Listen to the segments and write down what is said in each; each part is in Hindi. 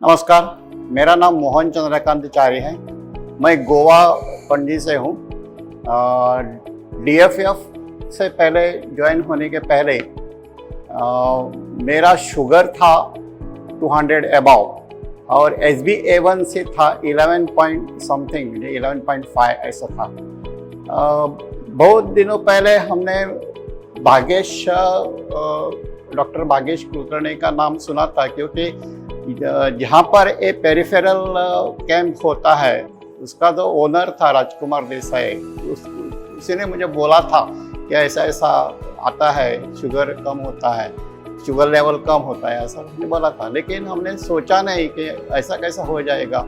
नमस्कार, मेरा नाम मोहन चंद्रकांतचारी है। मैं गोवा पणजी से हूँ। डीएफएफ से पहले ज्वाइन होने के पहले मेरा शुगर था 200 अबव और HbA1c था 11 पॉइंट समथिंग, 11.5 ऐसा था। बहुत दिनों पहले हमने डॉक्टर भागेश कुलकर्णी का नाम सुना था, क्योंकि जहाँ पर एक पेरिफेरल कैंप होता है उसका जो ओनर था राजकुमार देसाई, उसी ने मुझे बोला था कि ऐसा ऐसा आता है, शुगर कम होता है, शुगर लेवल कम होता है, ऐसा उसने बोला था। लेकिन हमने सोचा नहीं कि ऐसा कैसा हो जाएगा।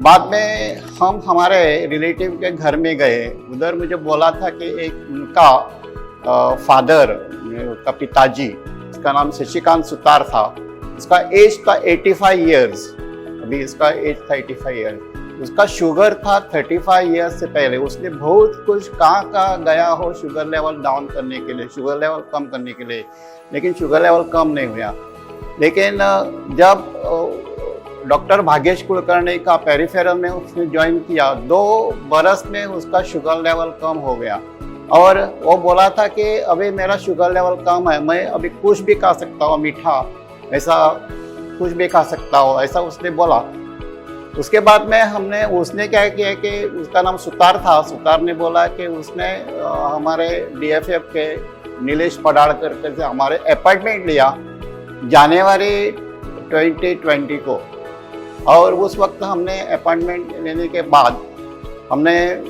बाद में हम हमारे रिलेटिव के घर में गए, उधर मुझे बोला था कि एक उनका फादर, उनका पिताजी, उसका नाम शशिकांत सुतार था, उसका एज था 85 इयर्स, अभी इसका एज था 85 इयर्स। उसका शुगर था 35 इयर्स से पहले। उसने बहुत कुछ कहाँ गया हो शुगर लेवल डाउन करने के लिए, शुगर लेवल कम करने के लिए, लेकिन शुगर लेवल कम नहीं हुआ। लेकिन जब डॉक्टर भागेश कुलकर्णी का पेरिफेरल में उसने ज्वाइन किया, 2 बरस में उसका शुगर लेवल कम हो गया। और वो बोला था कि अभी मेरा शुगर लेवल कम है, मैं अभी कुछ भी खा सकता हूँ, मीठा ऐसा कुछ भी खा सकता हो, ऐसा उसने बोला। उसके बाद में उसने क्या किया कि उसका नाम सुतार था, सुतार ने बोला कि उसने हमारे डीएफएफ के नीलेश पडाड़कर से हमारे अपॉइंटमेंट लिया जनवरी 2020 को। और उस वक्त हमने अपॉइंटमेंट लेने के बाद हमने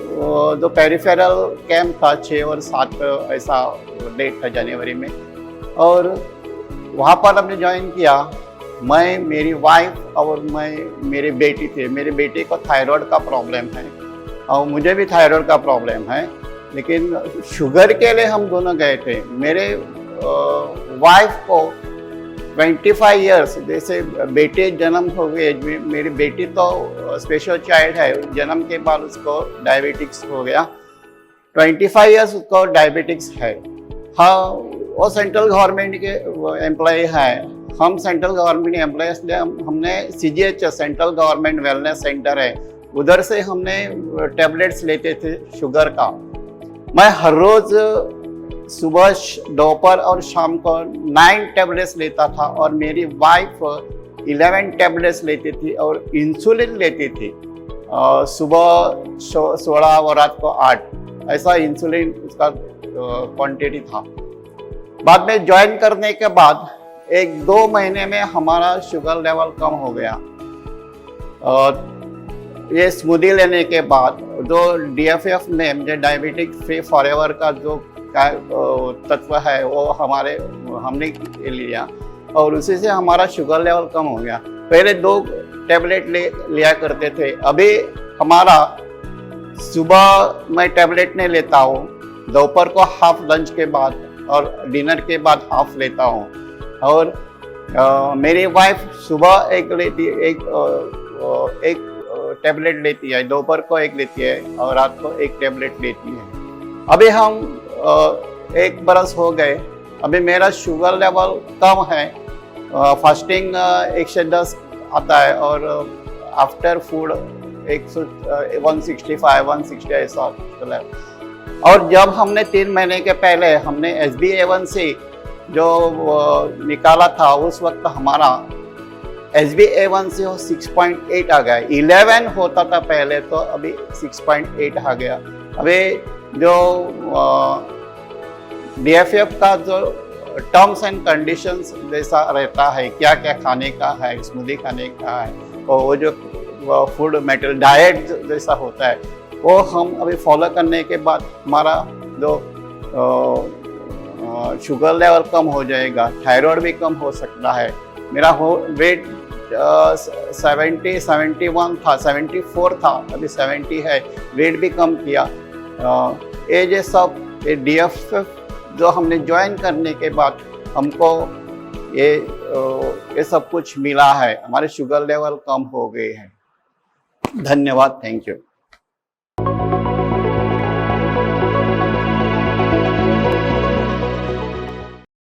जो पेरिफेरल कैंप था 6 और 7 ऐसा डेट था जनवरी में, और वहाँ पर हमने ज्वाइन किया। मैं, मेरी वाइफ और मेरी बेटी थे। मेरी बेटी को थायराइड का प्रॉब्लम है और मुझे भी थायराइड का प्रॉब्लम है, लेकिन शुगर के लिए हम दोनों गए थे। मेरे वाइफ को 25 इयर्स, जैसे बेटे जन्म हो गए, मेरी बेटी तो स्पेशल चाइल्ड है, जन्म के बाद उसको डायबिटिक्स हो गया। 25 इयर्स उसको डायबिटिक्स है। हाँ, वो सेंट्रल गवर्नमेंट के एम्प्लॉय हैं, हम सेंट्रल गवर्नमेंट एम्प्लॉय, इसलिए हमने CGH central government wellness centre है, उधर से हमने टैबलेट्स लेते थे शुगर का। मैं हर रोज़ सुबह, दोपहर और शाम को 9 टैबलेट्स लेता था, और मेरी वाइफ 11 टैबलेट्स लेती थी और इंसुलिन लेती थी। सुबह 16 और रात को 8, ऐसा इंसुलिन उसका क्वांटिटी था। बाद में ज्वाइन करने के बाद 1-2 महीने में हमारा शुगर लेवल कम हो गया। ये स्मूदी लेने के बाद जो DFF में मुझे डायबिटिक फ्री फॉरएवर का जो तत्व है वो हमने लिया, और उसी से हमारा शुगर लेवल कम हो गया। पहले 2 टैबलेट लिया करते थे, अभी हमारा सुबह मैं टैबलेट नहीं लेता हूँ, दोपहर को हाफ लंच के बाद और डिनर के बाद हाफ लेता हूँ। और मेरी वाइफ सुबह एक टैबलेट लेती है, दोपहर को 1 लेती है और रात को 1 टैबलेट लेती है। अभी हम 1 बरस हो गए, अभी मेरा शुगर लेवल कम है। फास्टिंग 110 आता है और आफ्टर फूड 160 ऐसा चला है। और जब हमने 3 महीने के पहले हमने HbA1c जो निकाला था, उस वक्त हमारा HbA1c 6.8 आ गया। 11 होता था पहले, तो अभी 6.8 आ गया। अभी जो DFF का जो टर्म्स एंड कंडीशंस जैसा रहता है, क्या क्या खाने का है, स्मूदी खाने का है, और वो जो फूड मेटेरियल डाइट जैसा होता है, वो हम अभी फॉलो करने के बाद हमारा जो शुगर लेवल कम हो जाएगा, थायराइड भी कम हो सकता है। मेरा वेट 71 था, 74 था, अभी 70 है, वेट भी कम किया। ये सब DFF जो हमने ज्वाइन करने के बाद हमको ये सब कुछ मिला है, हमारे शुगर लेवल कम हो गए हैं। धन्यवाद, थैंक यू।